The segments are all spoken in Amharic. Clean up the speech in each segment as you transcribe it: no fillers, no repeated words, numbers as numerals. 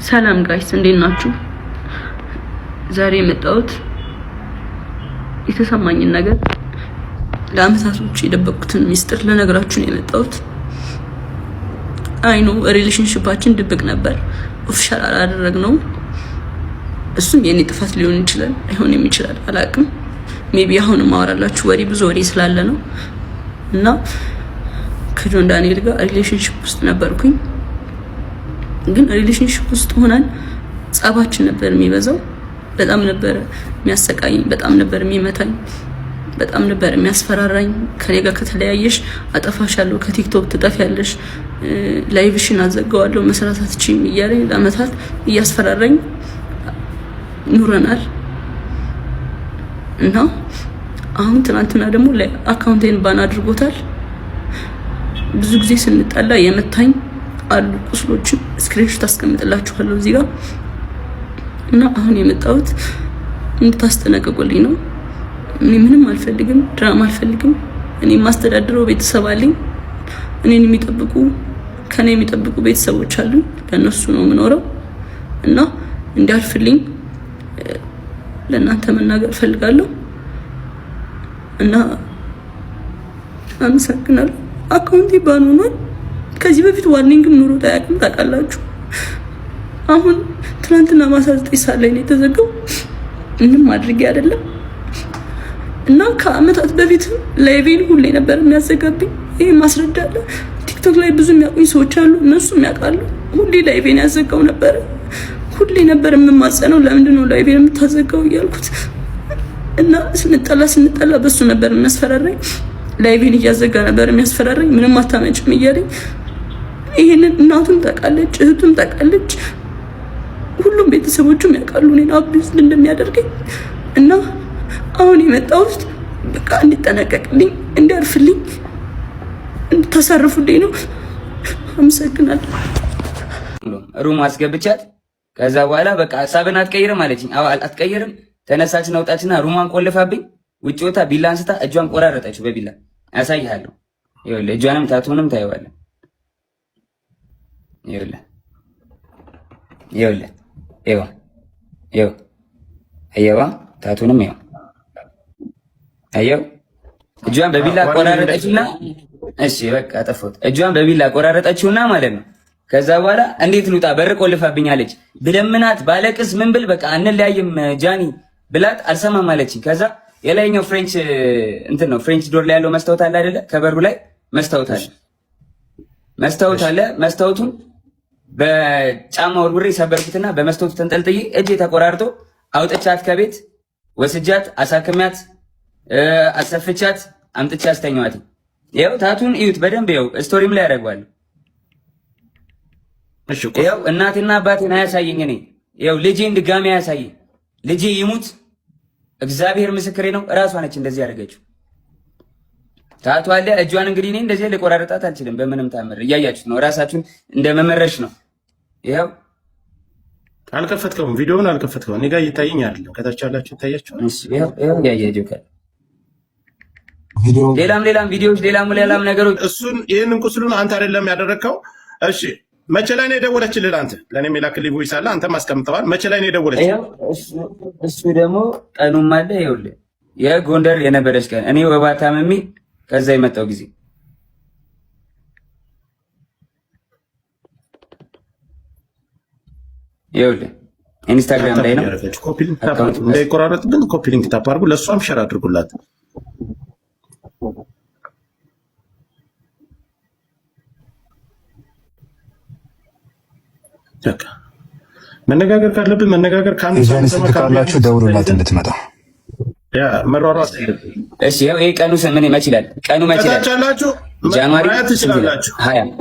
ሰላም ጋይስ እንዴት ናችሁ? ዛሬ የመጣሁት የተሰማኝን ነገር ለአመታቶች የደበቅኩትን ሚስጥር ለነገራችሁ ነው የመጣሁት። አይኑ ሪሌሽንሺፓችን ድብቅ ነበር፣ ኦፊሻል አላደረግነው። እሱም የኔ ጥፋት ሊሆን ይችላል አይሆንም ይችላል አላቅም። ሜቢ አሁን ማወራላችሁ ወሬ ብዙ ወሬ ስላለ ነው። እና ከጆን ዳንኤል ጋር ሪሌሽንሺፕ ውስጥ ነበርኩኝ። ግን ሪሌሽንሺፕ ውስጥ ሆነን ጸባችን ነበር የሚበዛው። በጣም ነበር የሚያሰቃየኝ፣ በጣም ነበር የሚመታኝ፣ በጣም ነበር የሚያስፈራራኝ። ከኔ ጋር ከተለያየሽ አጠፋሻለሁ፣ ከቲክቶክ ትጠፊያለሽ፣ ላይቭሽን አዘጋዋለሁ፣ መስራት አትችይም እያለኝ ለአመታት እያስፈራራኝ ኑረናል። እና አሁን ትናንትና ደግሞ አካውንቴን ባን አድርጎታል። ብዙ ጊዜ ስንጣላ የመታኝ አሉ ቁስሎችን ስክሪንሾት አስቀምጥላችኋለሁ እዚህ ጋር። እና አሁን የመጣሁት እንድታስጠነቅቁልኝ ነው። እኔ ምንም አልፈልግም፣ ድራማ አልፈልግም። እኔ ማስተዳድረው ቤተሰብ አለኝ። እኔን የሚጠብቁ ከኔ የሚጠብቁ ቤተሰቦች አሉኝ። ለነሱ ነው የምኖረው። እና እንዲያልፍልኝ ለእናንተ መናገር ፈልጋለሁ። እና አመሰግናለሁ። አካውንቴ ባን ሆኗል። ከዚህ በፊት ዋርኒንግም ኑሮ ታያቅም ታውቃላችሁ። አሁን ትናንትና ማታ 9 ሰዓት ላይ ነው የተዘጋው። ምንም አድርጌ አይደለም። እና ከአመታት በፊት ላይቬን ሁሌ ነበር የሚያዘጋብኝ። ይሄ ማስረዳለ ቲክቶክ ላይ ብዙ የሚያውቁኝ ሰዎች አሉ፣ እነሱም ያውቃሉ። ሁሌ ላይቬን ያዘጋው ነበር። ሁሌ ነበር የምማጸነው፣ ለምንድን ነው ላይቬን የምታዘጋው እያልኩት። እና ስንጠላ በሱ ነበር የሚያስፈራራኝ። ላይቬን እያዘጋ ነበር የሚያስፈራራኝ። ምንም አታመጭም እያለኝ። ይሄንን እናቱም ታውቃለች፣ እህቱም ታውቃለች፣ ሁሉም ቤተሰቦቹም ያውቃሉ እኔን አቢዩዝ እንደሚያደርገኝ። እና አሁን የመጣሁት በቃ እንዲጠነቀቅልኝ፣ እንዲያርፍልኝ፣ እንድታሳርፉልኝ ነው። አመሰግናለሁ። ሩም አስገብቻት ከዛ በኋላ በቃ ሀሳብን አትቀይርም አለችኝ። አትቀይርም ተነሳችን አውጣችና ሩማን ቆልፋብኝ ውጭ ወጣ ቢላ አንስታ እጇን ቆራረጠችው በቢላ። ያሳይሃለሁ። ይኸውልህ እጇንም ታቱንም ታየዋለህ። ይኸውልህ አየዋ ታቱንም ይኸው አየው። እጇን በቢላ ቆራረጠችውና እሺ በቃ ጠፋሁት። እጇን በቢላ ቆራረጠችውና ማለት ነው። ከዛ በኋላ እንዴት ልውጣ በር ቆልፋብኛለች። ብለምናት ባለቅስ ምን ብል በቃ አንለያይም ጃኒ ብላት አልሰማም አለችኝ። ከዛ የላይኛው ፍሬንች እንትን ነው ፍሬንች ዶር ላይ ያለው መስታወት አለ አይደለ? ከበሩ ላይ መስታወት አለ። መስታወቱን በጫማ ወርውሬ ሰበርኩትና በመስታወቱ ተንጠልጥዬ እጄ ተቆራርጦ አውጥቻት ከቤት ወስጃት አሳክሚያት አሰፍቻት አምጥቻ አስተኛዋት። ይኸው ታቱን እዩት በደንብ ይኸው ስቶሪም ላይ ያደርጋለሁ። ይኸው እናትና አባቴን አያሳየኝ። እኔ ይኸው ልጄን ድጋሚ አያሳየኝ። ልጄ ይሙት እግዚአብሔር ምስክሬ ነው። እራሷ ነች እንደዚህ ያደረገችው። ታቱ አለ እጇን። እንግዲህ እኔ እንደዚህ ልቆራረጣት አልችልም በምንም ታምር። እያያችሁት ነው፣ ራሳችሁን እንደመመረሽ ነው። ይኸው አልከፈትከውም፣ ቪዲዮውን አልከፈትከውም። እኔ ጋር እየታየኝ አይደለም። ከታች ያላችሁ ይታያችኋል። ይኸው እያያችሁ ካለ ሌላም ቪዲዮዎች ሌላም ነገሮች እሱን ይህንን ቁስሉን አንተ አይደለም ያደረግከው። እሺ መቼ ላይ ነው የደወለችልህ? አንተ ለእኔም የላክልኝ ቮይስ አለ፣ አንተም አስቀምጠዋል። መቼ ላይ ነው የደወለችልህ? እሱ ደግሞ ቀኑም አለ። ይኸውልህ የጎንደር የነበረች ቀን እኔ ወባ ታምሜ ከዛ የመጣው ጊዜ ይኸውልህ ኢንስታግራም ላይ ነው። እንዳይቆራረጥ ግን ኮፒ ሊንክ ታፕ አድርጉ፣ ለእሷም ሸር አድርጉላት። መነጋገር ካለብን መነጋገር ካላችሁ ደውሉላት እንድትመጣ። ያ መሯሯጥ። እሺ ያው ይሄ ቀኑ ምን መች ይላል? ቀኑ መች ይላል? ጃንዋሪ 20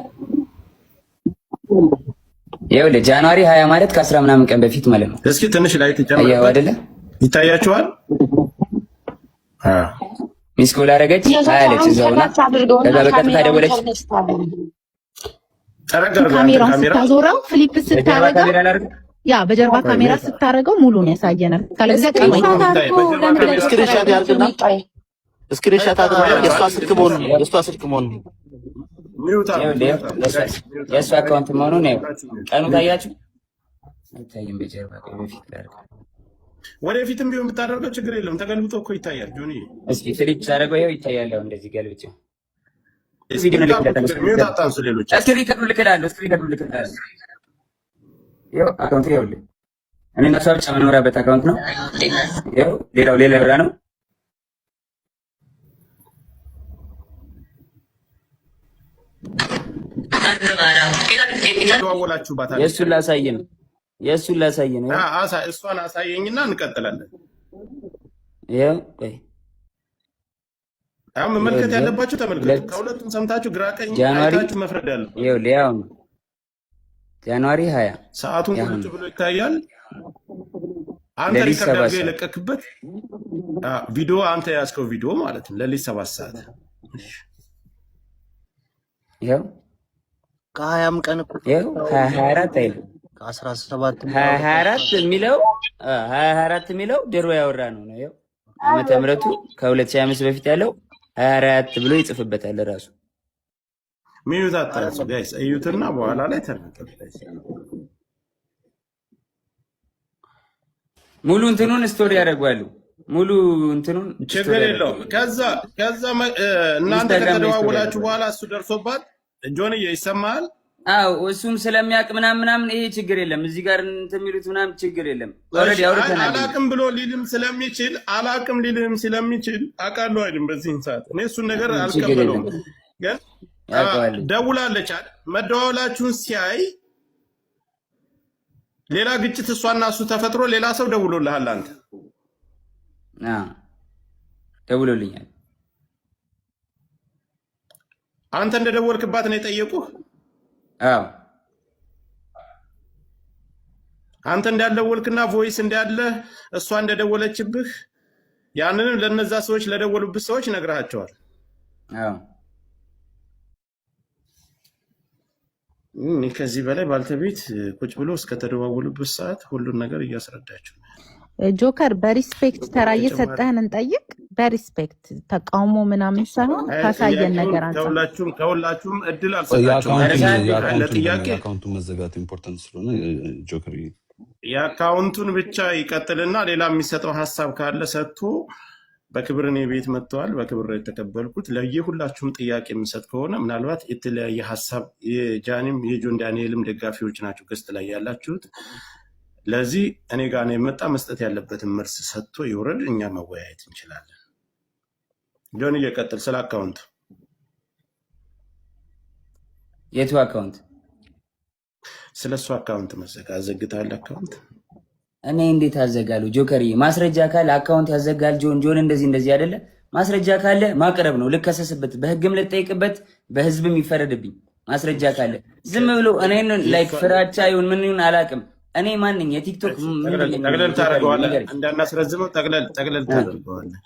ይኸውልህ ጃንዋሪ 20 ማለት ከ10 ምናምን ቀን በፊት ማለት ነው። እስኪ ትንሽ ላይ ተጨምር አይደለ? ይታያችኋል? ሚስ ኮል አደረገች አለች እዛውና ከዛ በቀጥታ ደወለች። ካሜራ ስታዞረው ፍሊፕ ስታረገው ያ በጀርባ ካሜራ ስታረገው ሙሉ ነው ያሳየናል። ስክሪንሻት አድርገው የእሷ ስልክ መሆኑን የእሱ አካውንት መሆኑን ነው። ቀኑ ታያችሁ አይታይም በጀርባ በፊት ጋር ወደፊትም ቢሆን ብታደርገው ችግር የለም። ተገልብጦ እኮ ይታያል። ጆኒ እስኪ ፍሊፕ ሳደርገው ይኸው ይታያል። እንደዚህ ገልብጬ ሚዩት አታንሱ። ሌሎች እስክሪከሩ ልክዳለሁ። ይኸው አካውንት ይኸውልህ፣ እኔ እና እሷ ብቻ የምንኖራበት አካውንት ነው። ይኸው ሌላው ሌላ ብራ ነው። ተዋወላችሁባታል። የእሱን ላሳይ ነው። እሷን አሳየኝና እንቀጥላለን። ይኸው ቆይ አሁን መመልከት ያለባችሁ ተመልከቱ። ከሁለቱም ሰምታችሁ ግራ ቀኝ አይታችሁ መፍረድ ያለው ይኸው ሊያው ነው። ጃንዋሪ 20 ሰዓቱን ቁጭ ብሎ ይታያል። አንተ ሪከርድ አድርገህ የለቀክበት ቪዲዮ አንተ ያዝከው ቪዲዮ ማለት ነው። ሌሊት 7 ሰዓት ይኸው ከ20 ቀን እኮ ይኸው 24 አይደል ከ17 24 የሚለው ድሮ ያወራ ነው። ይኸው ዓመተ ምሕረቱ ከ2005 በፊት ያለው 24 ብሎ ይጽፍበታል ራሱ። ሚዩት አታንሱ ጋይስ፣ እዩትና በኋላ ላይ ተረጋግጡ። ሙሉ እንትኑን ስቶሪ ያደርጋሉ። ሙሉ እንትኑን ችግር የለውም። ከዛ እናንተ ከተደዋወላችሁ በኋላ እሱ ደርሶባት ጆንዬ ይሰማል። አዎ እሱም ስለሚያውቅ ምናምን ይሄ ችግር የለም። እዚህ ጋር እንትን የሚሉት ምናምን ችግር የለም። ኦልሬዲ አውርተናል። አላቅም ብሎ ሊልም ስለሚችል አውቃለሁ አይደል? በዚህን ሰዓት እኔ እሱን ነገር አልቀበለውም። ግን ደውላለች አይደል? መደዋወላችሁን ሲያይ ሌላ ግጭት እሷና እሱ ተፈጥሮ ሌላ ሰው ደውሎልሃል። አንተ ደውሎልኛል። አንተ እንደደወልክባት ነው የጠየቁህ? አዎ አንተ እንዳልደወልክና ቮይስ እንዳለ እሷ እንደደወለችብህ ያንንም ለነዛ ሰዎች ለደወሉብህ ሰዎች ነግረሃቸዋል? አዎ ከዚህ በላይ ባልተቤት ቁጭ ብሎ እስከተደዋወሉበት ሰዓት ሁሉን ነገር እያስረዳችሁ ነው። ጆከር በሪስፔክት ተራ እየሰጠህን እንጠይቅ። በሪስፔክት ተቃውሞ ምናምን ሳይሆን ካሳየን ነገር አንተ ከሁላችሁም እድል አልሰጣችሁም። የአካውንቱን መዘጋት ኢምፖርታንት ስለሆነ ጆከር የአካውንቱን ብቻ ይቀጥልና ሌላ የሚሰጠው ሀሳብ ካለ ሰጥቶ በክብር እኔ ቤት መጥተዋል። በክብር የተቀበልኩት ለየሁላችሁም ጥያቄ የምሰጥ ከሆነ ምናልባት የተለያየ ሀሳብ የጃኒም የጆን ዳንኤልም ደጋፊዎች ናቸው ገስት ላይ ያላችሁት። ለዚህ እኔ ጋር ነው የመጣ መስጠት ያለበትን መልስ ሰጥቶ ይውረድ። እኛ መወያየት እንችላለን። ጆን እየቀጥል ስለ አካውንት። የቱ አካውንት? ስለ እሱ አካውንት መዘጋ አዘግታል። አካውንት እኔ እንዴት አዘጋለሁ? ጆከሪ ማስረጃ ካለ አካውንት ያዘጋል። ጆን እንደዚህ አይደለ? ማስረጃ ካለ ማቅረብ ነው። ልከሰስበት፣ በህግም ልጠይቅበት፣ በህዝብም ይፈረድብኝ። ማስረጃ ካለ ዝም ብሎ እኔን ላይክ ፍራቻ ይሁን ምን ይሁን አላውቅም። እኔ ማንኝ የቲክቶክ ጠቅለል ታደርገዋለህ፣ እንዳናስረዝመው ጠቅለል ታደርገዋለህ።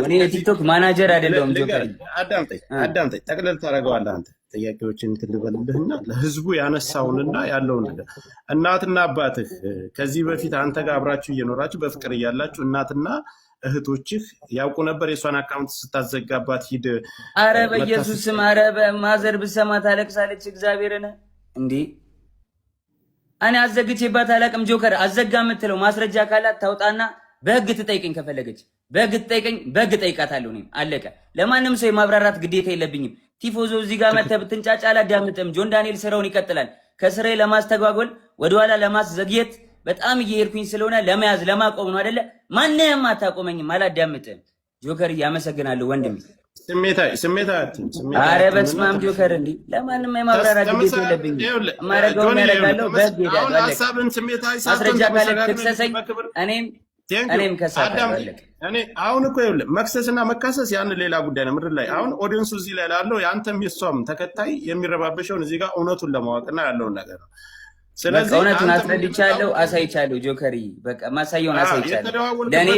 እኔ የቲክቶክ ማናጀር አይደለሁም። ጆከሪ አዳምጠኝ፣ ጠቅለል ታደርገዋለህ አንተ። ጥያቄዎችን ትልበልልህና ለህዝቡ ያነሳውንና ያለውን ነገር እናትና አባትህ ከዚህ በፊት አንተ ጋር አብራችሁ እየኖራችሁ በፍቅር እያላችሁ እናትና እህቶችህ ያውቁ ነበር የሷን አካውንት ስታዘጋባት ሂድ። አረ በኢየሱስ ስም፣ አረ በማዘር ብሰማ ታለቅሳለች። እግዚአብሔርን እንዴ እኔ አዘግቼባት አላውቅም። ጆከር አዘጋ የምትለው ማስረጃ ካላት ታውጣና በህግ ትጠይቀኝ። ከፈለገች በህግ ትጠይቀኝ፣ በህግ ጠይቃታለሁ። እኔም አለቀ። ለማንም ሰው የማብራራት ግዴታ የለብኝም። ቲፎዞ እዚህ ጋር መተህ ብትንጫጫ አላዳምጥም። ጆን ዳንኤል ስራውን ይቀጥላል። ከስራዬ ለማስተጓጎል ወደኋላ ለማስዘግየት በጣም እየሄድኩኝ ስለሆነ ለመያዝ ለማቆም ነው አይደለ? ማንንም አታቆመኝም፣ አላዳምጥም። ጆከር እያመሰግናለሁ ወንድም። አረ በስመ አብ ጆከር፣ እንዲ ለማንም የማብራራት ግዴታ የለብኝም። የማደርገውን ያደርጋለሁ። በህግ ሄዳለሁ። ማስረጃ ካለ ትክሰሰኝ፣ እኔም ከሳለሁ። አሁን እኮ ይኸውልህ መክሰስና መካሰስ ያን ሌላ ጉዳይ ነው። ምድር ላይ አሁን ኦዲየንሱ እዚህ ላይ ላለው የአንተም የሷም ተከታይ የሚረባበሸውን እዚህ ጋር እውነቱን ለማወቅና ያለውን ነገር ነው። ስለዚህ እውነቱን አስረድቻለሁ፣ አሳይቻለሁ። ጆከሪ በቃ ማሳየውን አሳይቻለሁ። ለእኔ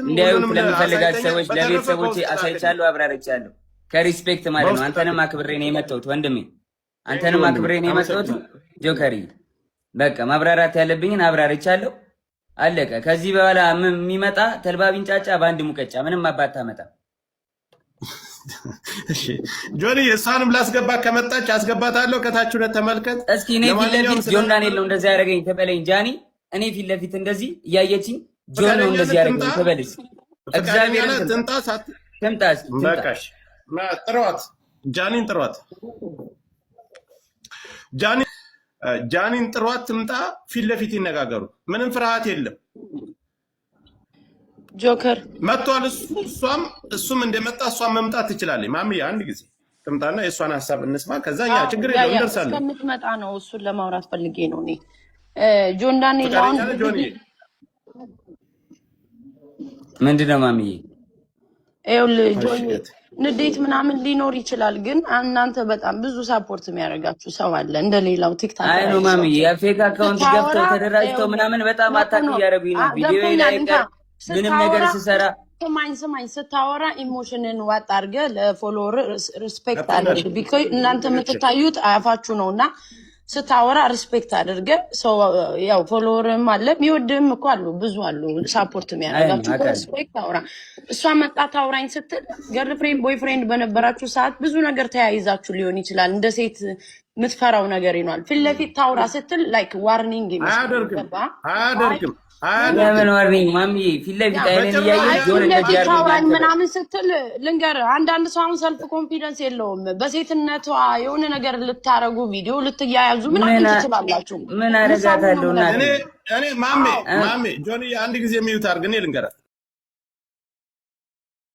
እንዲያዩት ለሚፈልጋቸው ሰዎች ለቤተሰቦቼ አሳይቻለሁ፣ አብራርቻለሁ። ከሪስፔክት ማለት ነው። አንተንም አክብሬ ነው የመጣሁት ወንድሜ፣ አንተንም አክብሬ ነው የመጣሁት ጆከሪ። በቃ ማብራራት ያለብኝን አብራርቻለሁ፣ አለቀ። ከዚህ በኋላ የሚመጣ ተልባ ቢንጫጫ በአንድ ሙቀጫ ምንም አባት ታመጣ። እሺ ጆኒ እሷንም ላስገባ ከመጣች አስገባታለሁ። ከታች ሁለት ተመልከት እስኪ። እኔ ፊት ለፊት ጆን ዳንኤል ነው እንደዚህ ያደረገኝ ተበለኝ። ጃኒ እኔ ፊት ለፊት እንደዚህ እያየችኝ ጆን ነው እንደዚህ ያደረገኝ ተበለኝ። እግዚአብሔር ትምጣስ በቃሽ። ጥሯት፣ ጃኒን ጥሯት፣ ጃኒን ጥሯት፣ ትምጣ። ፊት ለፊት ይነጋገሩ። ምንም ፍርሃት የለም። ጆከር መጥቷል። እሱም እንደመጣ እሷም መምጣት ትችላለች። ማሚ አንድ ጊዜ ትምጣና የእሷን ሀሳብ እንስማ። ከዛኛ ችግር የለም እንደርሳለን። እስከምትመጣ ነው እሱን ለማውራት ፈልጌ ነው። እኔ ጆን ዳንኤል አሁን ምንድን ነው ማሚዬ? ይኸውልህ ጆኒ ንዴት ምናምን ሊኖር ይችላል፣ ግን እናንተ በጣም ብዙ ሳፖርት የሚያደርጋችሁ ሰው አለ እንደሌላው ቲክታክ አይ ነው ማሚዬ። የፌክ አካውንት ገብተው ተደራጅተው ምናምን በጣም አታክ እያደረጉኝ ነው። ቪዲዮ ላይ ምንም ነገር ስሰራ ስማኝ ስታወራ ኢሞሽንን ዋጥ አድርገህ ለፎሎወር ሪስፔክት አድርግ። ቢኮዝ እናንተ የምትታዩት አያፋችሁ ነውና ስታወራ ሪስፔክት አድርገህ ሰው ያው ፎሎወርም አለ የሚወድህም እኮ አሉ፣ ብዙ አሉ ሳፖርት የሚያደርጋችሁ። ሪስፔክት አውራ። እሷ መጣ ታውራኝ ስትል ገርል ፍሬንድ ቦይ ፍሬንድ በነበራችሁ ሰዓት ብዙ ነገር ተያይዛችሁ ሊሆን ይችላል። እንደ ሴት የምትፈራው ነገር ይኖራል። ፊት ለፊት ታውራ ስትል ላይክ ዋርኒንግ አያደርግም። ለምን ዋርኒንግ ማሚዬ? ፊት ለፊት አይነን እያየህ ጆን እንደዚህ ያርጉኝ ምናምን ስትል ልንገርህ፣ አንዳንድ ሰው አሁን ሰልፍ ኮንፊደንስ የለውም። በሴትነቷ የሆነ ነገር ልታረጉ ቪዲዮ ልትያያዙ ምናምን ትችላላችሁ። ምን አረጋታለሁ? እና እኔ ማሜ ጆኒ አንድ ጊዜ የሚዩት አድርግ። እኔ ልንገርህ